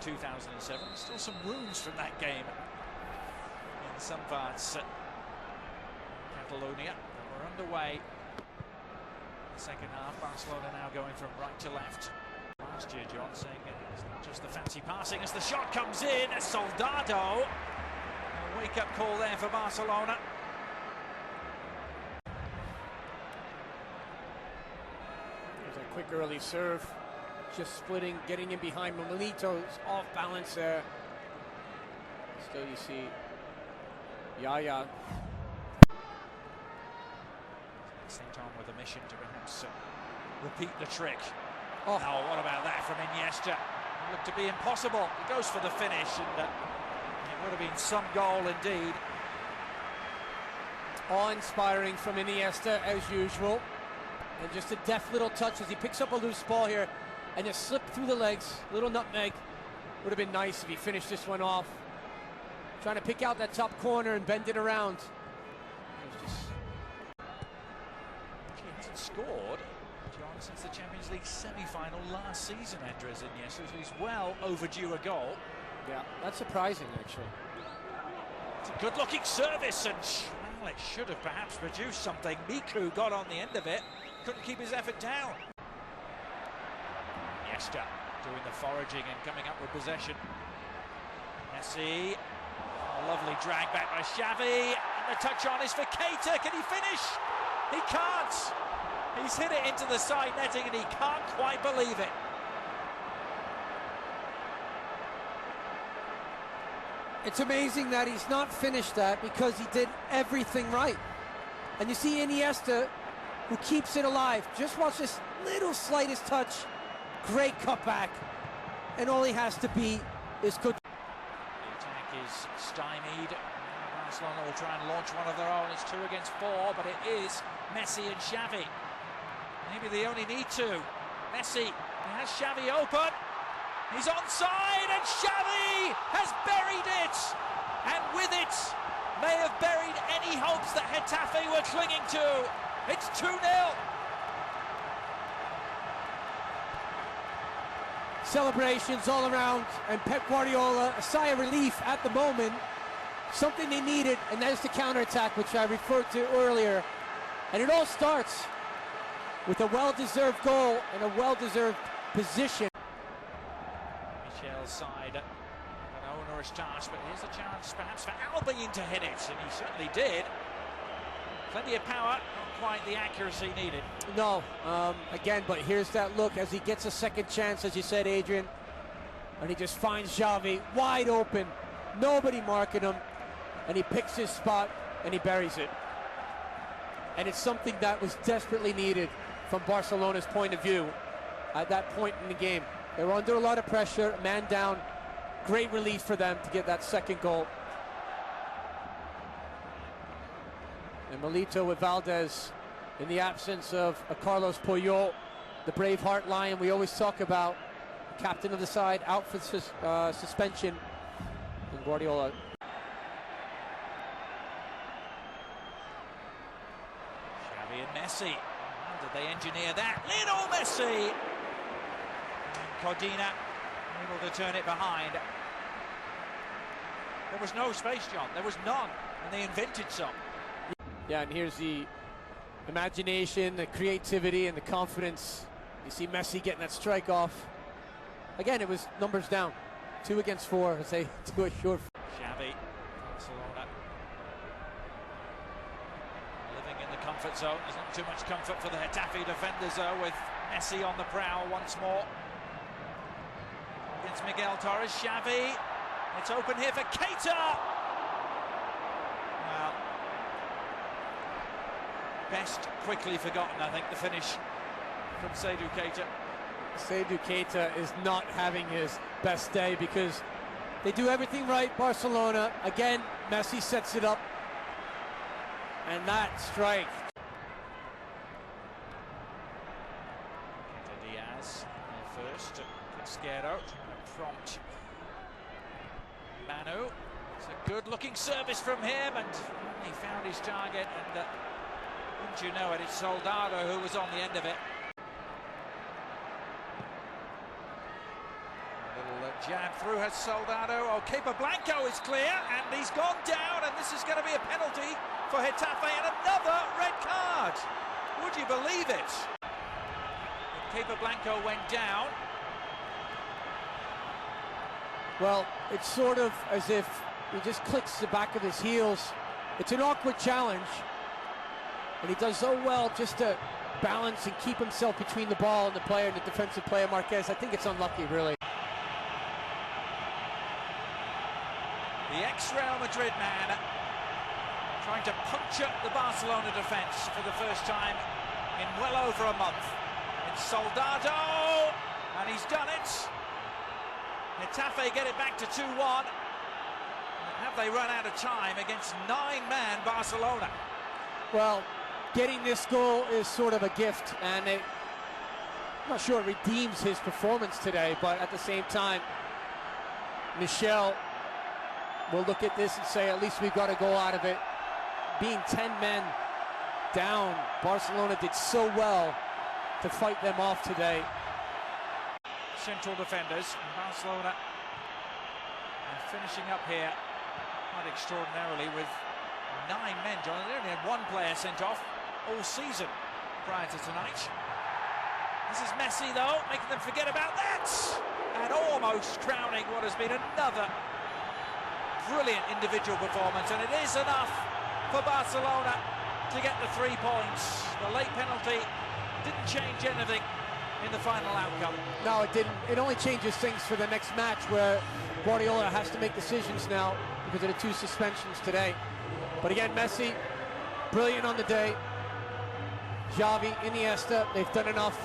2007. Still some wounds from that game in some parts. Catalonia. We're underway. The second half, Barcelona now going from right to left. Last year, John, saying it's not just the fancy passing as the shot comes in. Soldado. A wake-up call there for Barcelona. There's a quick early serve. Just splitting, getting in behind Milito's off balance there. Still you see Yaya. St. Tom with a mission to perhaps repeat the trick. Oh, what about that from Iniesta? It looked to be impossible. He goes for the finish, and it would have been some goal indeed. Awe-inspiring from Iniesta as usual. And just a deft little touch as he picks up a loose ball here and just slipped through the legs. Little nutmeg. Would have been nice if he finished this one off. Trying to pick out that top corner and bend it around. He hasn't scored, John, since the Champions League semi-final last season, Andres Iniesta, so he's well overdue a goal. Yeah, that's surprising, actually. It's a good-looking service, and well, it should have perhaps produced something. Miku got on the end of it, couldn't keep his effort down. Iniesta doing the foraging and coming up with possession. Messi, a lovely drag back by Xavi, and the touch on is for Keita. Can he finish? He can't. He's hit it into the side netting and he can't quite believe it. It's amazing that he's not finished that because he did everything right. And you see Iniesta, who keeps it alive. Just watch this little slightest touch. Great cutback. And all he has to be is good. The attack is stymied. Barcelona will try and launch one of their own. It's 2 against 4, but it is Messi and Xavi. Maybe they only need to. Messi, he has Xavi open. He's onside, and Xavi has buried it. And with it, may have buried any hopes that Getafe were clinging to. It's 2-0. Celebrations all around, and Pep Guardiola, a sigh of relief at the moment. Something they needed, and that is the counterattack, which I referred to earlier. And it all starts with a well-deserved goal and a well-deserved position. Michel's side, an onerous task, but here's a chance perhaps for Albion to hit it, and he certainly did. Plenty of power, not quite the accuracy needed. No, again, but here's that look as he gets a second chance, as you said, Adrian. And he just finds Xavi wide open, nobody marking him, and he picks his spot and he buries it. And it's something that was desperately needed from Barcelona's point of view at that point in the game. They were under a lot of pressure, man down. Great relief for them to get that second goal. And Milito with Valdez in the absence of Carlos Puyol, the Braveheart Lion we always talk about, captain of the side, out for suspension. And Guardiola. Xavi and Messi. How did they engineer that? Lionel Messi! And Codina able to turn it behind. There was no space, John. There was none. And they invented some. Yeah, and here's the imagination, the creativity, and the confidence. You see Messi getting that strike off. Again, it was numbers down. 2 against 4, as they do a short. Xavi, Barcelona. Living in the comfort zone. There's not too much comfort for the Getafe defenders, though, with Messi on the prowl once more. Against Miguel Torres. Xavi. It's open here for Keita. Well, best quickly forgotten, I think, the finish from Seydou Keita. Seydou Keita is not having his best day because they do everything right, Barcelona. Again, Messi sets it up. And that strike. Diaz first. Casquero trying to prompt Manu. It's a good-looking service from him, and he found his target, and wouldn't you know it, it's Soldado who was on the end of it. A little Jab through has Soldado. Oh, Blanco is clear, and he's gone down, and this is going to be a penalty for Getafe, and another red card. Would you believe it? Blanco went down. Well, it's sort of as if he just clicks the back of his heels. It's an awkward challenge, and he does so well just to balance and keep himself between the ball and the player, and the defensive player, Marquez. I think it's unlucky, really. The ex-Real Madrid man trying to puncture the Barcelona defense for the first time in well over a month. It's Soldado, and he's done it. Getafe get it back to 2-1. Have they run out of time against 9-man Barcelona? Well, getting this goal is sort of a gift, and I'm not sure it redeems his performance today, but at the same time, Michel will look at this and say, at least we've got a goal out of it. Being 10 men down, Barcelona did so well to fight them off today. Central defenders in Barcelona, and finishing up here quite extraordinarily with 9 men. John, they only had 1 player sent off all season prior to tonight. This is Messi, though, making them forget about that, and almost crowning what has been another brilliant individual performance, and it is enough for Barcelona to get the 3 points. The late penalty didn't change anything in the final outcome. No, it didn't. It only changes things for the next match, where Guardiola has to make decisions now because of the 2 suspensions today. But again, Messi, brilliant on the day. Xavi, Iniesta, they've done enough